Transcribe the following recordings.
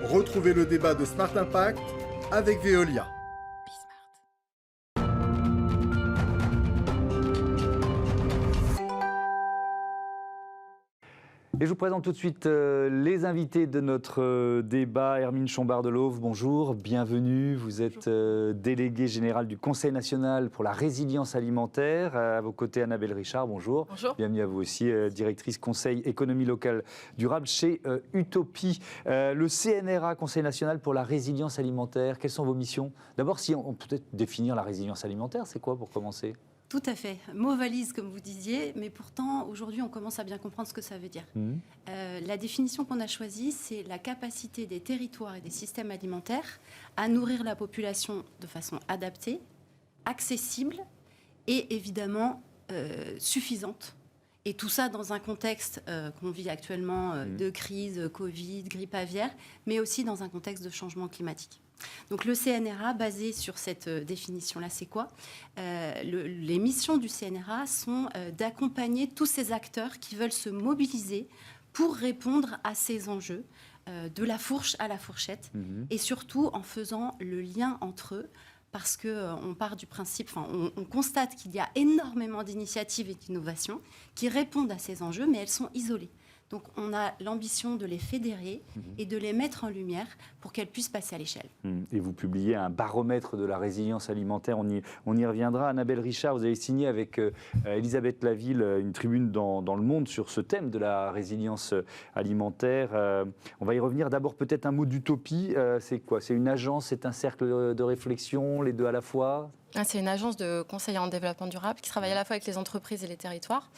Retrouvez le débat de Smart Impact avec Veolia. Et je vous présente tout de suite les invités de notre débat. Hermine Chombard-Delauve, bonjour, bienvenue. Vous êtes déléguée générale du Conseil national pour la résilience alimentaire. À vos côtés, Annabelle Richard, bonjour. Bonjour. Bienvenue à vous aussi, directrice Conseil économie locale durable chez Utopie. Le CNRA, Conseil national pour la résilience alimentaire, quelles sont vos missions? D'abord, si on peut peut-être définir la résilience alimentaire, c'est quoi pour commencer? Tout à fait. Mot valise, comme vous disiez, mais pourtant, aujourd'hui, on commence à bien comprendre ce que ça veut dire. La définition qu'on a choisie, c'est la capacité des territoires et des systèmes alimentaires à nourrir la population de façon adaptée, accessible et évidemment suffisante. Et tout ça dans un contexte qu'on vit actuellement de crise, Covid, grippe aviaire, mais aussi dans un contexte de changement climatique. Donc le CNRA, basé sur cette définition-là, c'est quoi? Les missions du CNRA sont d'accompagner tous ces acteurs qui veulent se mobiliser pour répondre à ces enjeux, de la fourche à la fourchette, et surtout en faisant le lien entre eux, parce qu'on part du principe, on constate qu'il y a énormément d'initiatives et d'innovations qui répondent à ces enjeux, mais elles sont isolées. Donc on a l'ambition de les fédérer et de les mettre en lumière pour qu'elles puissent passer à l'échelle. Et vous publiez un baromètre de la résilience alimentaire, on y reviendra. Annabelle Richard, vous avez signé avec Elisabeth Laville une tribune dans Le Monde sur ce thème de la résilience alimentaire. On va y revenir. D'abord peut-être un mot d'Utopie. C'est quoi? C'est une agence, c'est un cercle de réflexion, les deux à la fois? C'est une agence de conseil en développement durable qui travaille à la fois avec les entreprises et les territoires,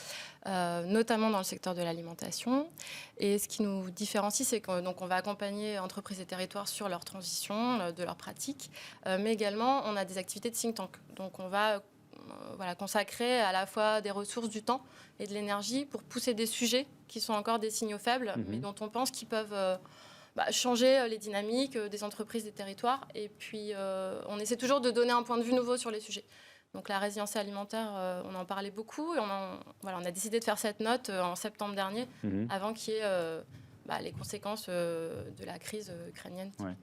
notamment dans le secteur de l'alimentation. Et ce qui nous différencie, c'est qu'on va accompagner entreprises et territoires sur leur transition, de leurs pratiques, mais également on a des activités de think tank. Donc on va consacrer à la fois des ressources, du temps et de l'énergie pour pousser des sujets qui sont encore des signaux faibles, mais dont on pense qu'ils peuvent changer les dynamiques des entreprises, des territoires. Et puis, on essaie toujours de donner un point de vue nouveau sur les sujets. Donc, la résilience alimentaire, on en parlait beaucoup. Et on a décidé de faire cette note en septembre dernier, avant qu'il y ait les conséquences de la crise ukrainienne. Ouais.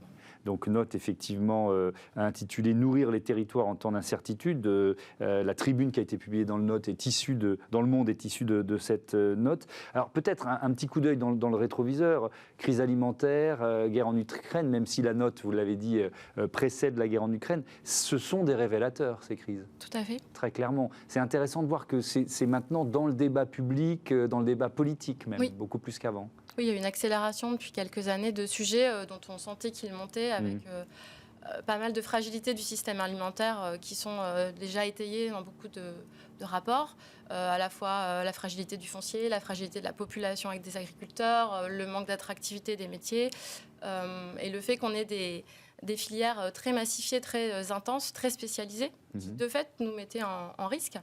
Donc, note effectivement intitulée « Nourrir les territoires en temps d'incertitude ». La tribune qui a été publiée dans Le Monde est issue de cette note. Alors, peut-être un petit coup d'œil dans le rétroviseur. Crise alimentaire, guerre en Ukraine, même si la note, vous l'avez dit, précède la guerre en Ukraine, ce sont des révélateurs, ces crises. Tout à fait. Très clairement. C'est intéressant de voir que c'est maintenant dans le débat public, dans le débat politique même, beaucoup plus qu'avant. Oui, il y a eu une accélération depuis quelques années de sujets dont on sentait qu'ils montaient avec pas mal de fragilités du système alimentaire qui sont déjà étayées dans beaucoup de rapports. À la fois la fragilité du foncier, la fragilité de la population avec des agriculteurs, le manque d'attractivité des métiers et le fait qu'on ait des filières très massifiées, très intenses, très spécialisées, qui de fait nous mettaient en risque.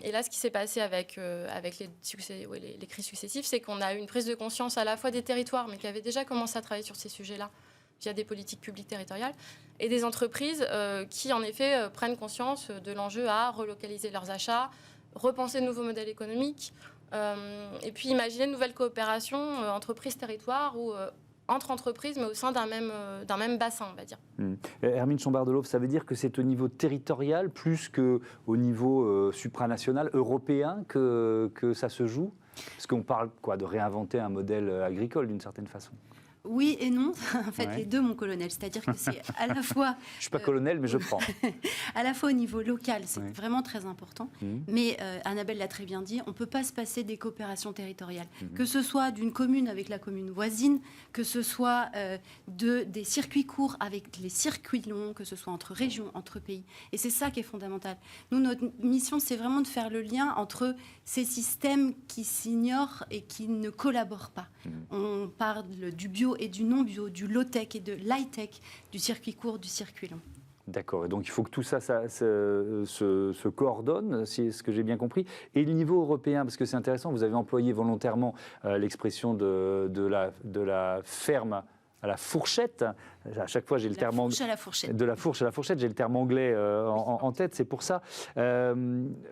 Et là, ce qui s'est passé avec les crises successives, c'est qu'on a eu une prise de conscience à la fois des territoires, mais qui avaient déjà commencé à travailler sur ces sujets-là via des politiques publiques territoriales, et des entreprises qui, en effet, prennent conscience de l'enjeu à relocaliser leurs achats, repenser de nouveaux modèles économiques, et puis imaginer de nouvelles coopérations entreprises-territoires ou entre entreprises, mais au sein d'un même bassin, on va dire. Hermine Chombard-Delauve, ça veut dire que c'est au niveau territorial, plus qu'au niveau supranational, européen, que ça se joue? Parce qu'on parle de réinventer un modèle agricole, d'une certaine façon. Oui et non, en fait, les deux, mon colonel. C'est-à-dire que c'est à la fois... Je ne suis pas colonel, mais je prends. À la fois au niveau local, c'est vraiment très important. Mais Annabelle l'a très bien dit, on ne peut pas se passer des coopérations territoriales. Que ce soit d'une commune avec la commune voisine, que ce soit des circuits courts avec les circuits longs, que ce soit entre régions, entre pays. Et c'est ça qui est fondamental. Nous, notre mission, c'est vraiment de faire le lien entre ces systèmes qui s'ignorent et qui ne collaborent pas. On parle du bio et du non-bio, du low-tech et de l'high-tech, du circuit court, du circuit long. D'accord, et donc il faut que tout ça se coordonne, c'est ce que j'ai bien compris. Et le niveau européen, parce que c'est intéressant, vous avez employé volontairement l'expression de la ferme à la fourchette. À chaque fois, j'ai le terme anglais. De la fourche à la fourchette, j'ai le terme anglais en tête, c'est pour ça.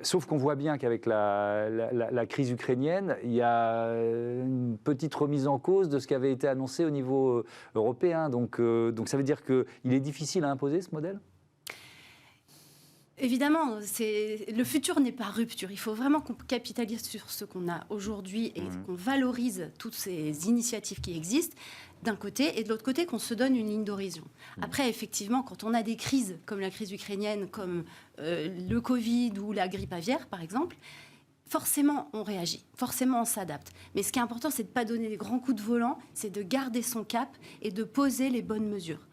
Sauf qu'on voit bien qu'avec la crise ukrainienne, il y a une petite remise en cause de ce qui avait été annoncé au niveau européen. Donc ça veut dire qu'il est difficile à imposer ce modèle ? Évidemment, le futur n'est pas rupture. Il faut vraiment qu'on capitalise sur ce qu'on a aujourd'hui et qu'on valorise toutes ces initiatives qui existent d'un côté, et de l'autre côté, qu'on se donne une ligne d'horizon. Après, effectivement, quand on a des crises comme la crise ukrainienne, comme le Covid ou la grippe aviaire, par exemple, forcément, on réagit, forcément, on s'adapte. Mais ce qui est important, c'est de ne pas donner des grands coups de volant, c'est de garder son cap et de poser les bonnes mesures,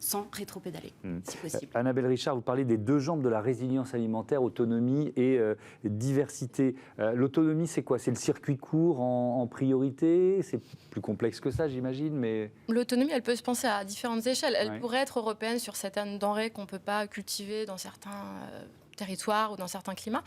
sans rétro-pédaler, si possible. Annabelle Richard, vous parlez des deux jambes de la résilience alimentaire, autonomie et diversité. L'autonomie, c'est quoi ? C'est le circuit court en priorité ? C'est plus complexe que ça, j'imagine, mais... L'autonomie, elle peut se penser à différentes échelles. Elle pourrait être européenne sur certaines denrées qu'on ne peut pas cultiver dans certains territoires ou dans certains climats.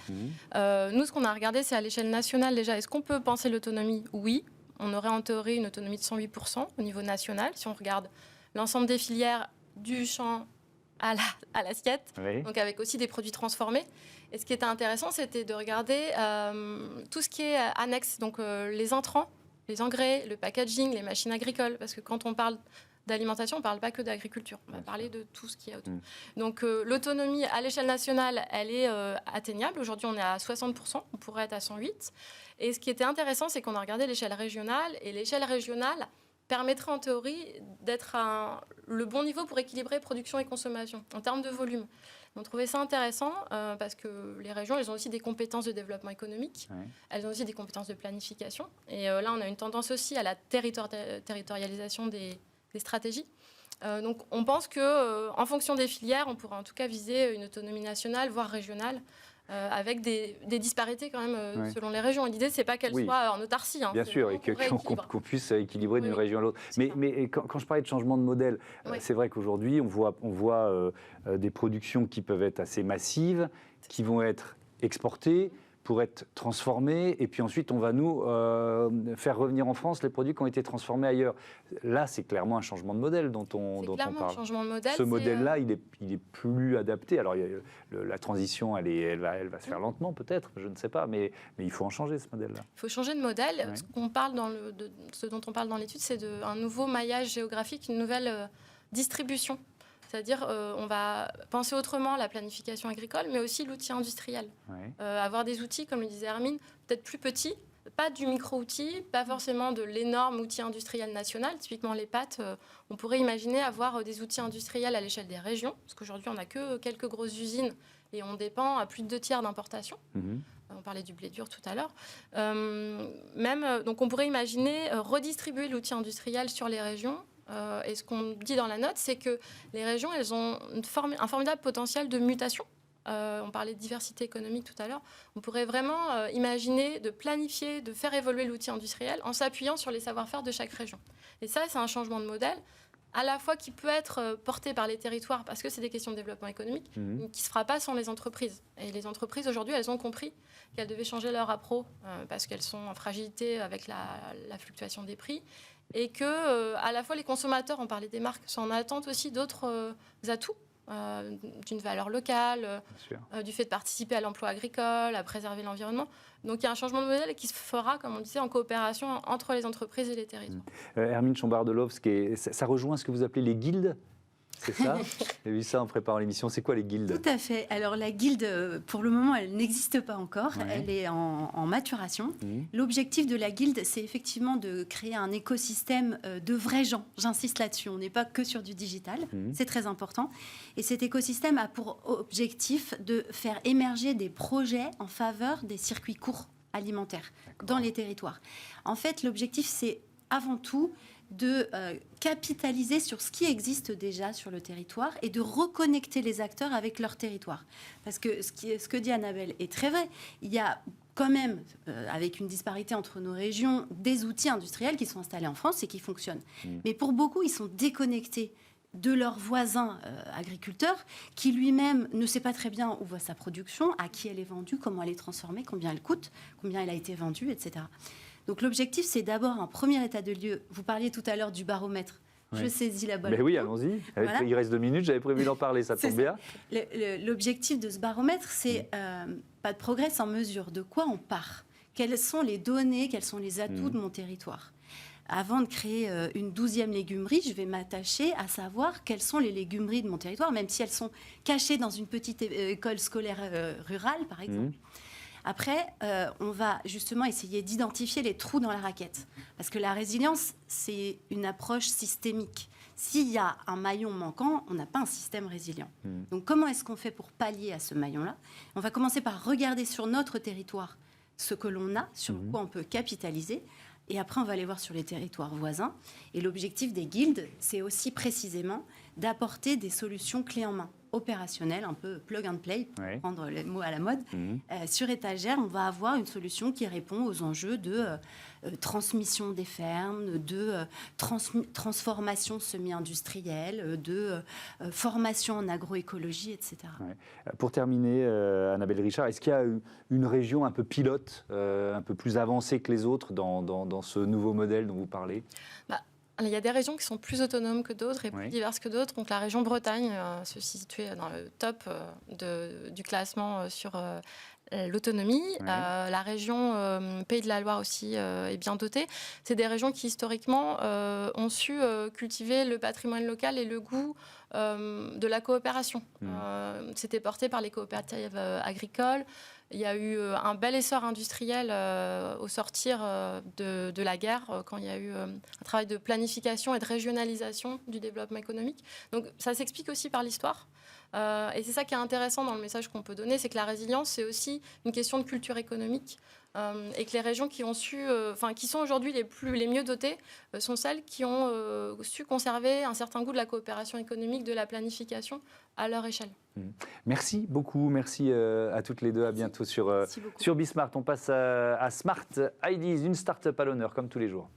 Nous, ce qu'on a regardé, c'est à l'échelle nationale déjà. Est-ce qu'on peut penser l'autonomie ? Oui. On aurait en théorie une autonomie de 108% au niveau national. Si on regarde l'ensemble des filières, du champ à l'assiette, donc avec aussi des produits transformés. Et ce qui était intéressant, c'était de regarder tout ce qui est annexe, donc les intrants, les engrais, le packaging, les machines agricoles, parce que quand on parle d'alimentation, on ne parle pas que d'agriculture, on va parler de tout ce qui est autour. Donc l'autonomie à l'échelle nationale, elle est atteignable. Aujourd'hui, on est à 60%, on pourrait être à 108%. Et ce qui était intéressant, c'est qu'on a regardé l'échelle régionale, et l'échelle régionale permettrait en théorie d'être à le bon niveau pour équilibrer production et consommation en termes de volume. On trouvait ça intéressant parce que les régions, elles ont aussi des compétences de développement économique, elles ont aussi des compétences de planification. Et là, on a une tendance aussi à la territorialisation des stratégies. Donc on pense qu'en fonction des filières, on pourra en tout cas viser une autonomie nationale, voire régionale, avec des disparités quand même selon les régions. L'idée, c'est pas qu'elles soient en autarcie. Bien sûr, et qu'on puisse équilibrer d'une région à l'autre. Mais quand je parlais de changement de modèle, c'est vrai qu'aujourd'hui, on voit des productions qui peuvent être assez massives, qui vont être exportées pour être transformés, et puis ensuite on va nous faire revenir en France les produits qui ont été transformés ailleurs. Là, c'est clairement un changement de modèle dont on parle. Un changement de modèle. Ce modèle-là, il est plus adapté. Alors, la transition, elle va se faire lentement peut-être, je ne sais pas, mais il faut en changer ce modèle-là. Il faut changer de modèle. Ce dont on parle dans l'étude, c'est un nouveau maillage géographique, une nouvelle distribution. C'est-à-dire, on va penser autrement la planification agricole, mais aussi l'outil industriel. Avoir des outils, comme le disait Hermine, peut-être plus petits, pas du micro-outil, pas forcément de l'énorme outil industriel national. Typiquement, les pâtes, on pourrait imaginer avoir des outils industriels à l'échelle des régions, parce qu'aujourd'hui, on n'a que quelques grosses usines et on dépend à plus de 2/3 d'importation. On parlait du blé dur tout à l'heure. Donc, on pourrait imaginer redistribuer l'outil industriel sur les régions. Et ce qu'on dit dans la note, c'est que les régions, elles ont un formidable potentiel de mutation. On parlait de diversité économique tout à l'heure. On pourrait vraiment imaginer de planifier, de faire évoluer l'outil industriel en s'appuyant sur les savoir-faire de chaque région. Et ça, c'est un changement de modèle, à la fois qui peut être porté par les territoires, parce que c'est des questions de développement économique, mais qui ne se fera pas sans les entreprises. Et les entreprises, aujourd'hui, elles ont compris qu'elles devaient changer leur appro, parce qu'elles sont en fragilité avec la fluctuation des prix. Et que, à la fois, les consommateurs, on parlait des marques, sont en attente aussi d'autres atouts, d'une valeur locale, du fait de participer à l'emploi agricole, à préserver l'environnement. Donc, il y a un changement de modèle qui se fera, comme on disait, en coopération entre les entreprises et les territoires. Hermine Chambard-Delovsk, ça rejoint ce que vous appelez les guildes ? C'est ça ? J'ai vu ça en préparant l'émission. C'est quoi les guildes ? Tout à fait. Alors la guilde, pour le moment, elle n'existe pas encore. Elle est en maturation. L'objectif de la guilde, c'est effectivement de créer un écosystème de vrais gens. J'insiste là-dessus. On n'est pas que sur du digital. C'est très important. Et cet écosystème a pour objectif de faire émerger des projets en faveur des circuits courts alimentaires dans les territoires. En fait, l'objectif, c'est avant tout de capitaliser sur ce qui existe déjà sur le territoire et de reconnecter les acteurs avec leur territoire. Parce que ce que dit Annabelle est très vrai. Il y a quand même, avec une disparité entre nos régions, des outils industriels qui sont installés en France et qui fonctionnent. Mais pour beaucoup, ils sont déconnectés de leurs voisins agriculteurs, qui lui-même ne sait pas très bien où va sa production, à qui elle est vendue, comment elle est transformée, combien elle coûte, combien elle a été vendue, etc. Donc l'objectif, c'est d'abord un premier état de lieu. Vous parliez tout à l'heure du baromètre. Je saisis la balle. Mais au oui, bond. allons-y. Voilà. Il reste 2 minutes, j'avais prévu d'en parler, ça tombe bien. L'objectif de ce baromètre, c'est pas de progrès sans mesure. De quoi on part? Quelles sont les données, quels sont les atouts de mon territoire? Avant de créer une 12e légumerie, je vais m'attacher à savoir quelles sont les légumeries de mon territoire, même si elles sont cachées dans une petite école scolaire rurale, par exemple. Après, on va justement essayer d'identifier les trous dans la raquette. Parce que la résilience, c'est une approche systémique. S'il y a un maillon manquant, on n'a pas un système résilient. Donc comment est-ce qu'on fait pour pallier à ce maillon-là? On va commencer par regarder sur notre territoire ce que l'on a, sur quoi on peut capitaliser. Et après, on va aller voir sur les territoires voisins. Et l'objectif des guildes, c'est aussi précisément d'apporter des solutions clés en main, opérationnelles, un peu plug and play, pour prendre les mots à la mode. Sur étagère, on va avoir une solution qui répond aux enjeux de transmission des fermes, de transformation semi-industrielle, de formation en agroécologie, etc. Pour terminer, Annabelle Richard, est-ce qu'il y a une région un peu pilote, un peu plus avancée que les autres dans ce nouveau modèle dont vous parlez? Il y a des régions qui sont plus autonomes que d'autres et plus diverses que d'autres. Donc la région Bretagne se situe dans le top du classement sur l'autonomie. La région Pays de la Loire aussi est bien dotée. C'est des régions qui historiquement ont su cultiver le patrimoine local et le goût de la coopération. C'était porté par les coopératives agricoles. Il y a eu un bel essor industriel au sortir de la guerre, quand il y a eu un travail de planification et de régionalisation du développement économique. Donc ça s'explique aussi par l'histoire. Et c'est ça qui est intéressant dans le message qu'on peut donner, c'est que la résilience, c'est aussi une question de culture économique. Et que les régions qui ont su, qui sont aujourd'hui les mieux dotées, sont celles qui ont su conserver un certain goût de la coopération économique, de la planification à leur échelle. Merci beaucoup, merci à toutes les deux, à bientôt sur Bismart. On passe à Smart Ideas, une start-up à l'honneur comme tous les jours.